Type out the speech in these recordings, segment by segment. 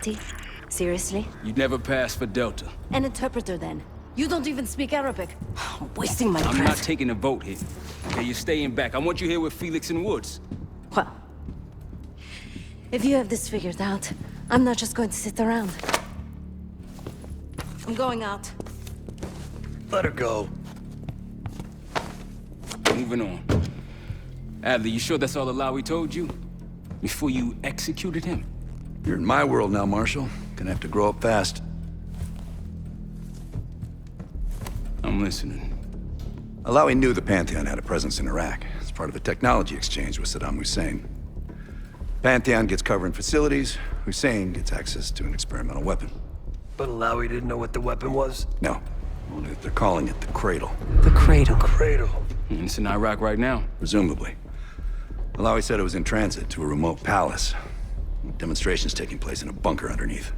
Fatih? Seriously? You'd never pass for Delta. An interpreter, then. You don't even speak Arabic. Wasting my breath. I'm not taking a vote here. Okay, you're staying back. I want you here with Felix and Woods. Well, if you have this figured out, I'm not just going to sit around. I'm going out. Let her go. Moving on. Adler, you sure that's all Alawi told you? Before you executed him? You're in my world now, Marshal. Gonna have to grow up fast. I'm listening. Alawi knew the Pantheon had a presence in Iraq. It's part of the technology exchange with Saddam Hussein. Pantheon gets covering facilities. Hussein gets access to an experimental weapon. But Alawi didn't know what the weapon was? No, only that they're calling it the Cradle. The Cradle. Cradle. It's in Iraq right now. Presumably. Alawi said it was in transit to a remote palace. Demonstrations taking place in a bunker underneath.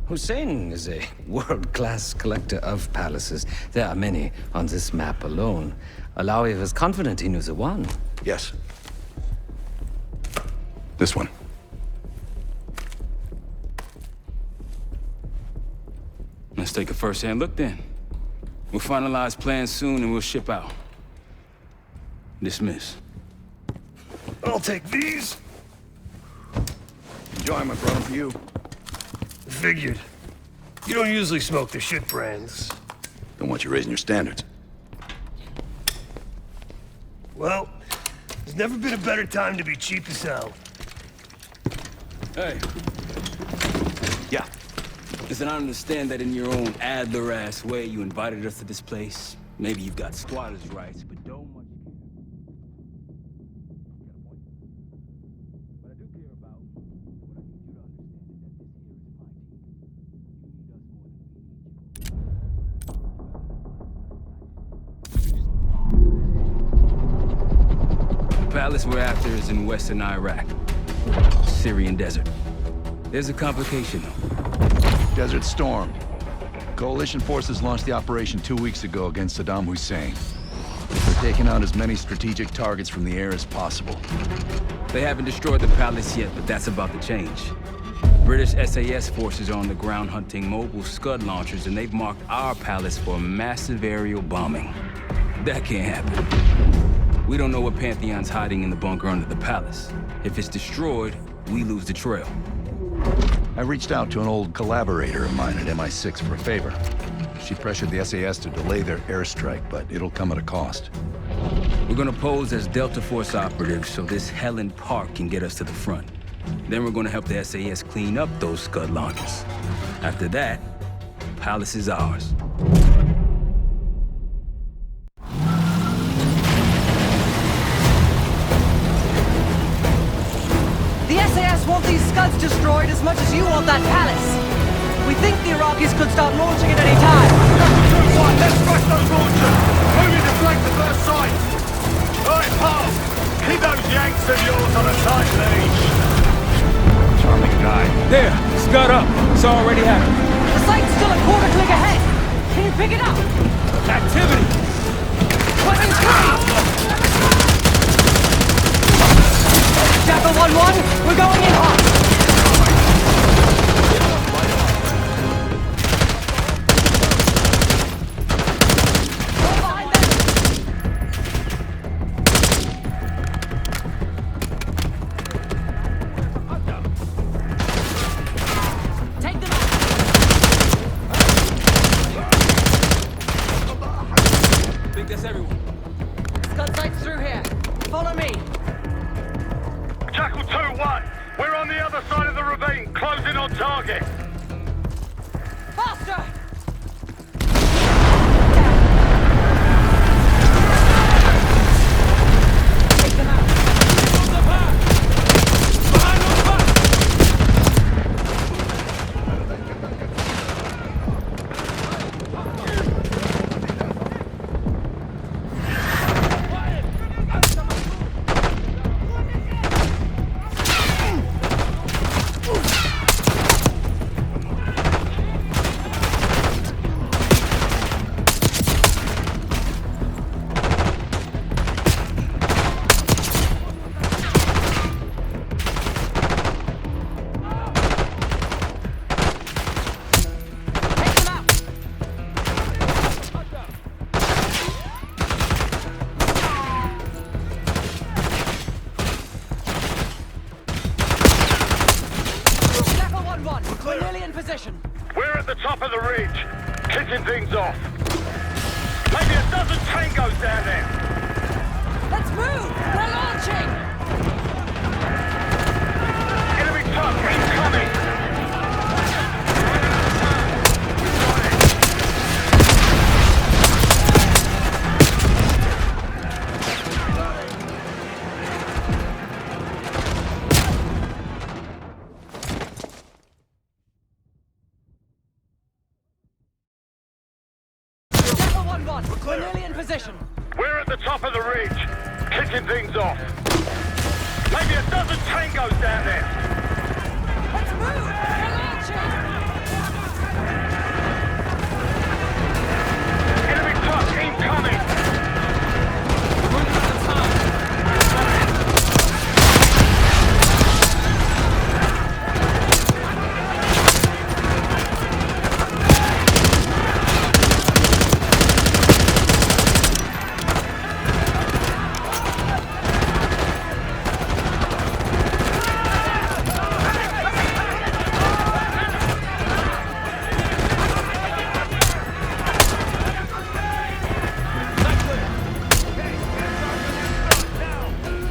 Hussein is a world-class collector of palaces. There are many on this map alone. Alawi was confident he knew the one. Yes. This one. Let's take a first-hand look then. We'll finalize plans soon and we'll ship out. Dismiss. I'll take these. Enjoyment, brother, for you. Figured. You don't usually smoke the shit brands. Don't want you raising your standards. Well, there's never been a better time to be cheap as hell. Hey. Yeah. Listen, I understand that in your own Adler-ass way you invited us to this place. Maybe you've got squatters' rights, but don't much care. What I do care about, what I need you to understand is that this here is my team. You need us more than we need you. The palace we're after is in western Iraq. Syrian desert. There's a complication, though. Desert Storm. Coalition forces launched the operation 2 weeks ago against Saddam Hussein. They're taking out as many strategic targets from the air as possible. They haven't destroyed the palace yet, but that's about to change. British SAS forces are on the ground hunting mobile Scud launchers, and they've marked our palace for a massive aerial bombing. That can't happen. We don't know what Pantheon's hiding in the bunker under the palace. If it's destroyed, we lose the trail. I reached out to an old collaborator of mine at MI6 for a favor. She pressured the SAS to delay their airstrike, but it'll come at a cost. We're gonna pose as Delta Force operatives so this Helen Park can get us to the front. Then we're gonna help the SAS clean up those Scud launchers. After that, the palace is ours. The SAS want these Scuds destroyed as much as you want that palace. We think the Iraqis could start launching at any time. Let's crush those launchers! Moving to flank the first sight! Alright, Paul! Keep those Yanks of yours on a tight leash! Charming guy. There! Scud up! It's already happening. The site's still a quarter click ahead. Can you pick it up? Activity! Weapons free! Jackal 1-1, we're going in hot! Take them out! I think that's everyone. Scud sights through here. Follow me. Jackal 2-1! We're on the other side of the ravine, closing on target! Faster! Take them out. We're nearly in position. We're at the top of the ridge, kicking things off. Maybe a dozen tangos down there. Let's move! We're launching! Enemy truck incoming. Delta 1-1, we're nearly in position. We're at the top of the ridge, kicking things off. Maybe a dozen tangos down there. Let's move! We're launching! Enemy truck incoming. We're running out of time.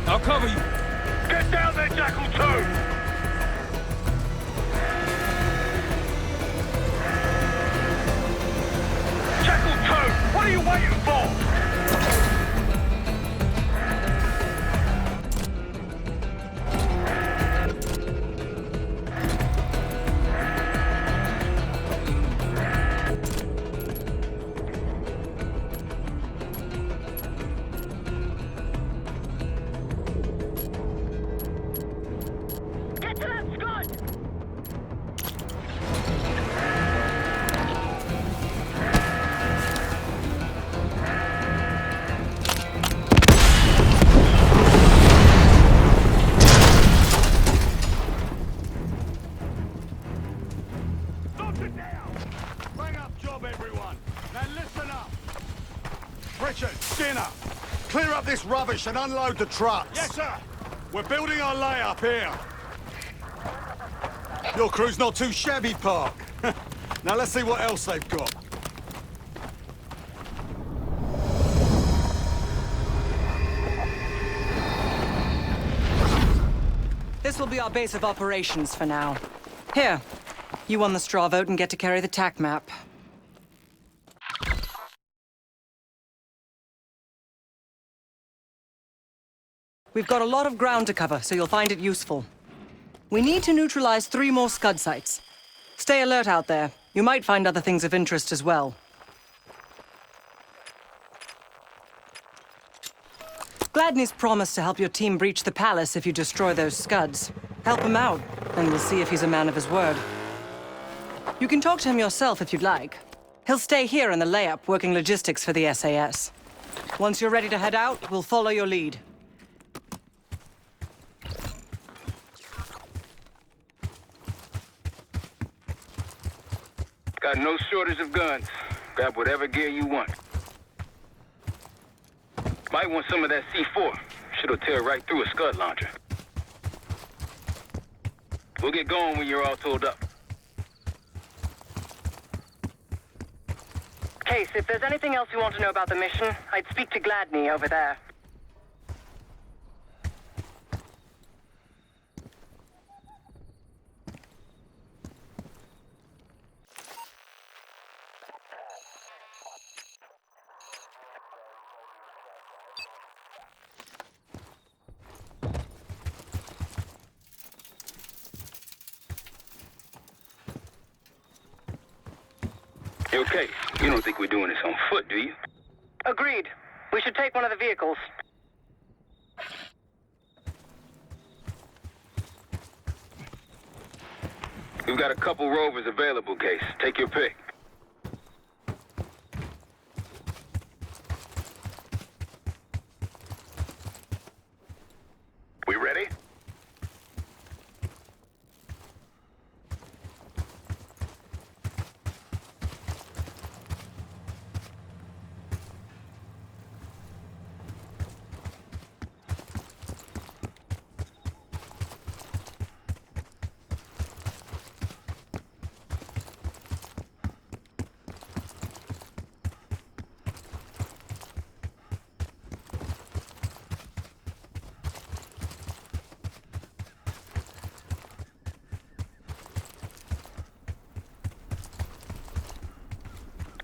I'll cover you. Get down there, Jackal 2! Jackal 2, what are you waiting for? Get to that Scud! Knock it down! Bring up job, everyone. Now listen up. Richard, Skinner, clear up this rubbish and unload the trucks. Yes, sir. We're building our layup here. Your crew's not too shabby, Park. Now let's see what else they've got. This will be our base of operations for now. Here, you won the straw vote and get to carry the TAC map. We've got a lot of ground to cover, so you'll find it useful. We need to neutralize 3 more Scud sites. Stay alert out there. You might find other things of interest as well. Gladney's promised to help your team breach the palace if you destroy those Scuds. Help him out, and we'll see if he's a man of his word. You can talk to him yourself if you'd like. He'll stay here in the layup, working logistics for the SAS. Once you're ready to head out, we'll follow your lead. Got no shortage of guns. Grab whatever gear you want. Might want some of that C4. Shit'll tear right through a Scud launcher. We'll get going when you're all tooled up. Case, if there's anything else you want to know about the mission, I'd speak to Gladney over there. You okay? You don't think we're doing this on foot, do you? Agreed. We should take one of the vehicles. We've got a couple rovers available, Case. Take your pick. We ready?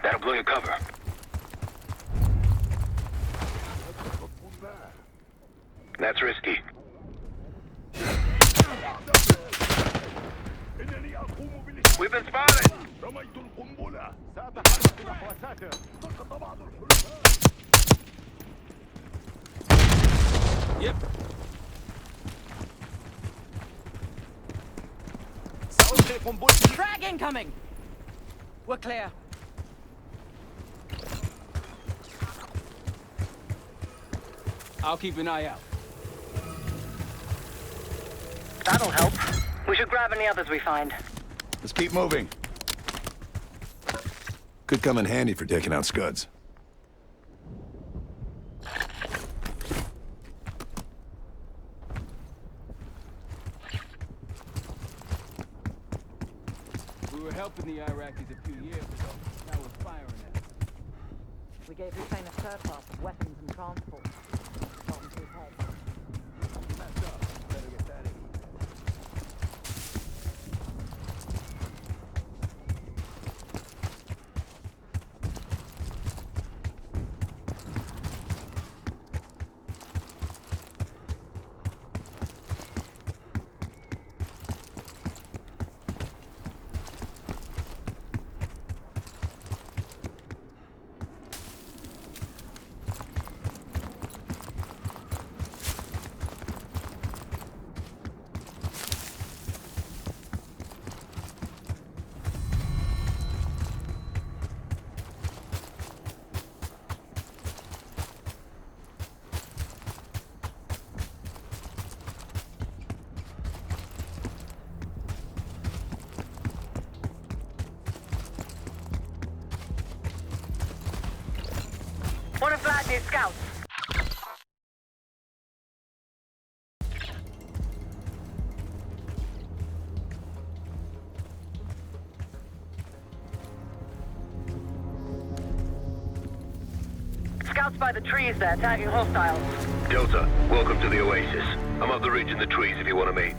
That'll blow your cover. That's risky. We've been spotted! رميت القنبلة. سأتحرك نحو ساتر. سقط بعض الحلفاء. Yep. سألقي قنبلتي. Frag incoming! We're clear. I'll keep an eye out. That'll help. We should grab any others we find. Let's keep moving. Could come in handy for taking out Scuds. We were helping the Iraqis a few years ago. Now we're firing at them. We gave Hussein a surplus of weapons and transport. Shot him to his head. Messed up. Better get that in. One of Vladimir scouts. Scouts by the trees there, tagging hostiles. Delta, welcome to the Oasis. I'm up the ridge in the trees if you want to meet.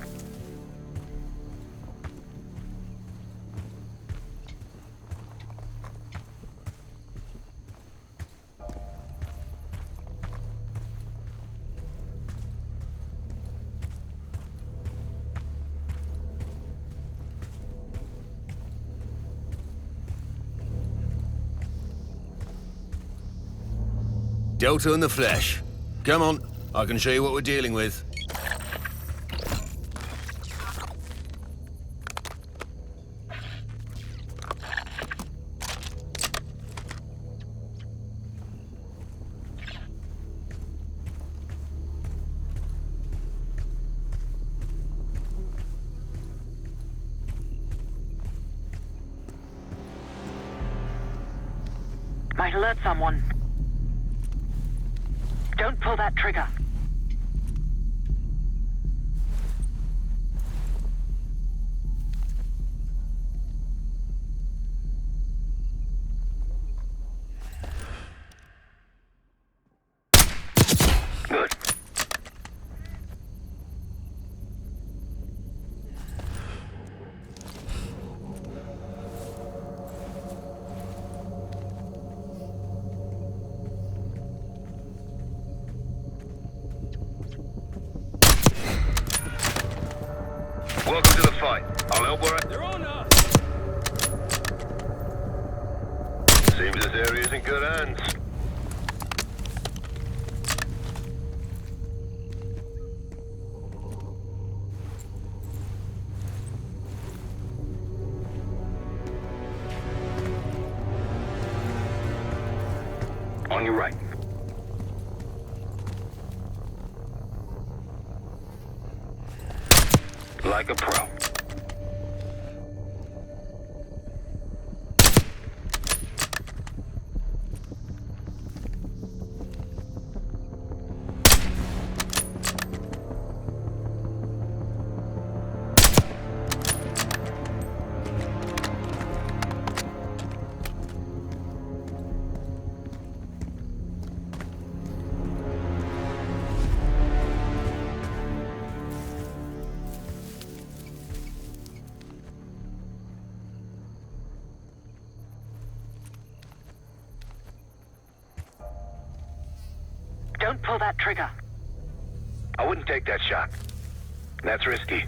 Delta in the flesh. Come on, I can show you what we're dealing with. Might alert someone. Don't pull that trigger. Good. Welcome to the fight. I'll help where They're on us! Seems this area's in good hands. On your right. Like a pro. Don't pull that trigger. I wouldn't take that shot. That's risky.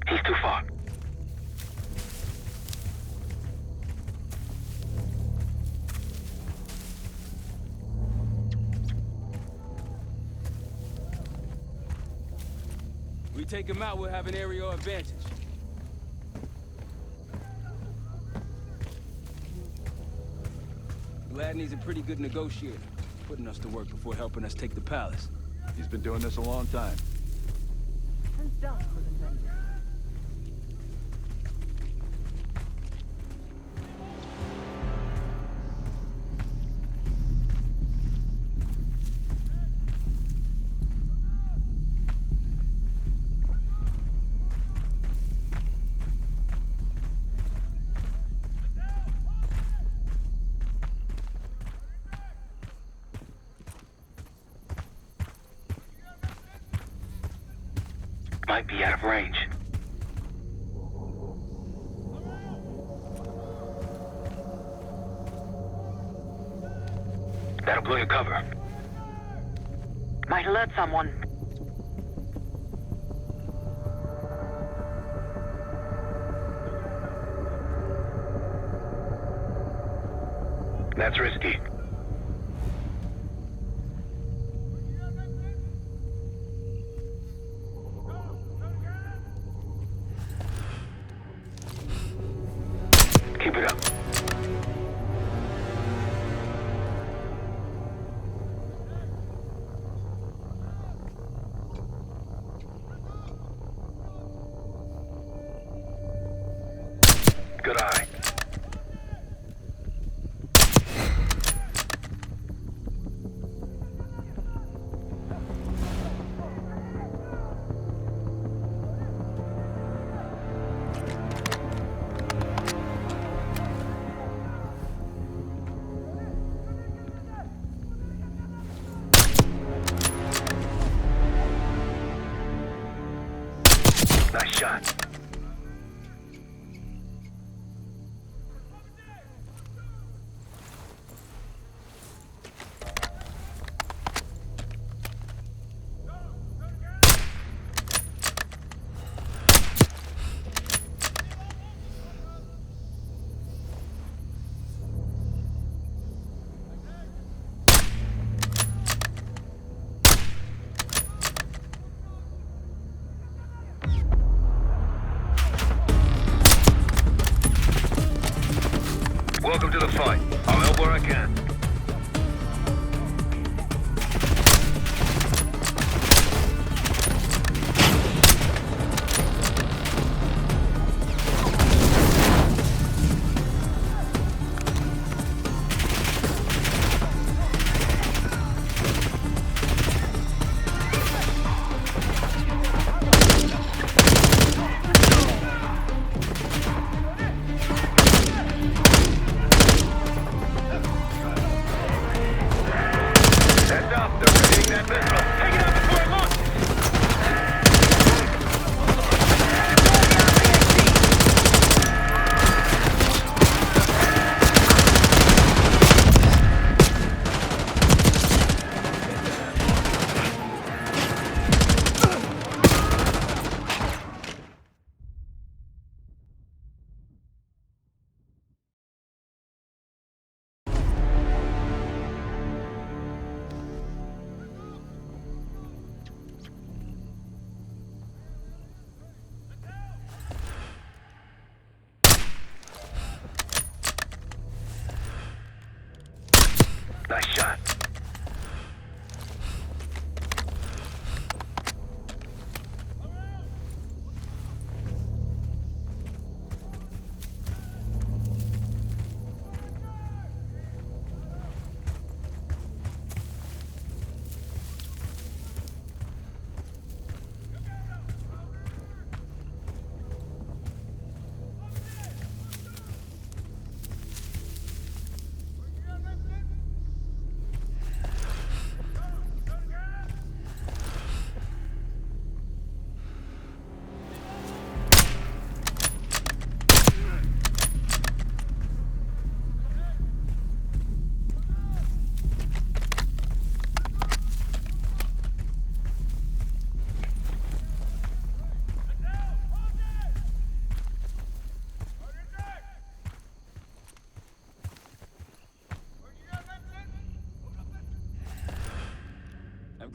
He's too far. We take him out, we'll have an aerial advantage. Gladney's a pretty good negotiator, putting us to work before helping us take the palace. He's been doing this a long time. Since Dusk was invented. Might be out of range. That'll blow your cover. Might alert someone. That's risky. Keep it up. Good eye. Nice shot. Welcome to the fight. I'll help where I can.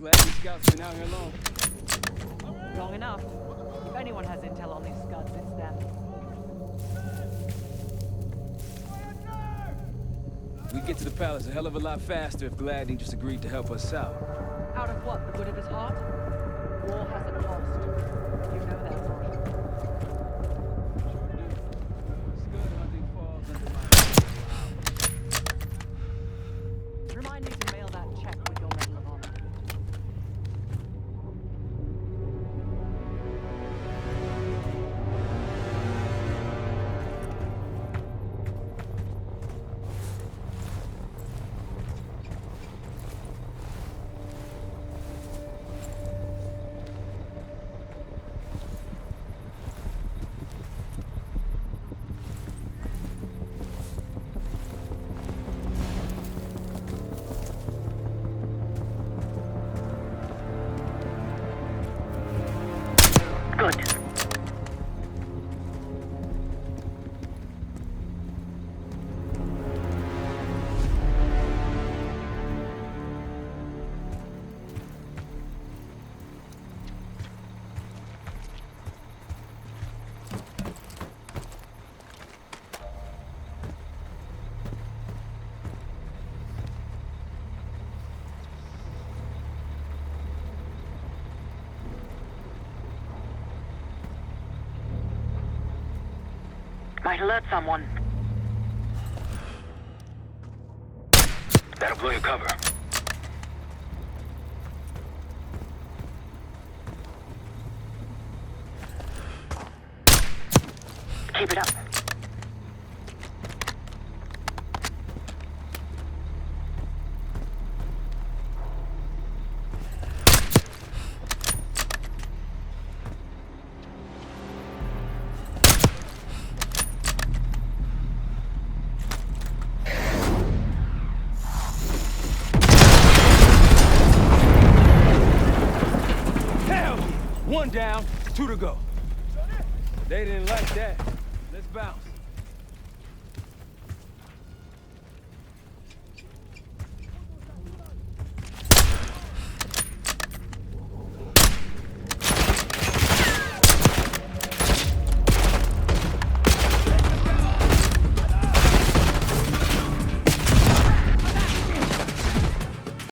glad these scouts been out here long. Long enough. If anyone has intel on these scuds, it's them. We'd get to the palace a hell of a lot faster if Gladney just agreed to help us out. Out of what? The good of his heart? War has a cost. You know that, Marshal. Scud hunting falls under my... Remind me to mail that check with your Medal of Honor. Good. Might alert someone. That'll blow your cover. Keep it up. Hell! One down, two to go. They didn't like that. Let's bounce.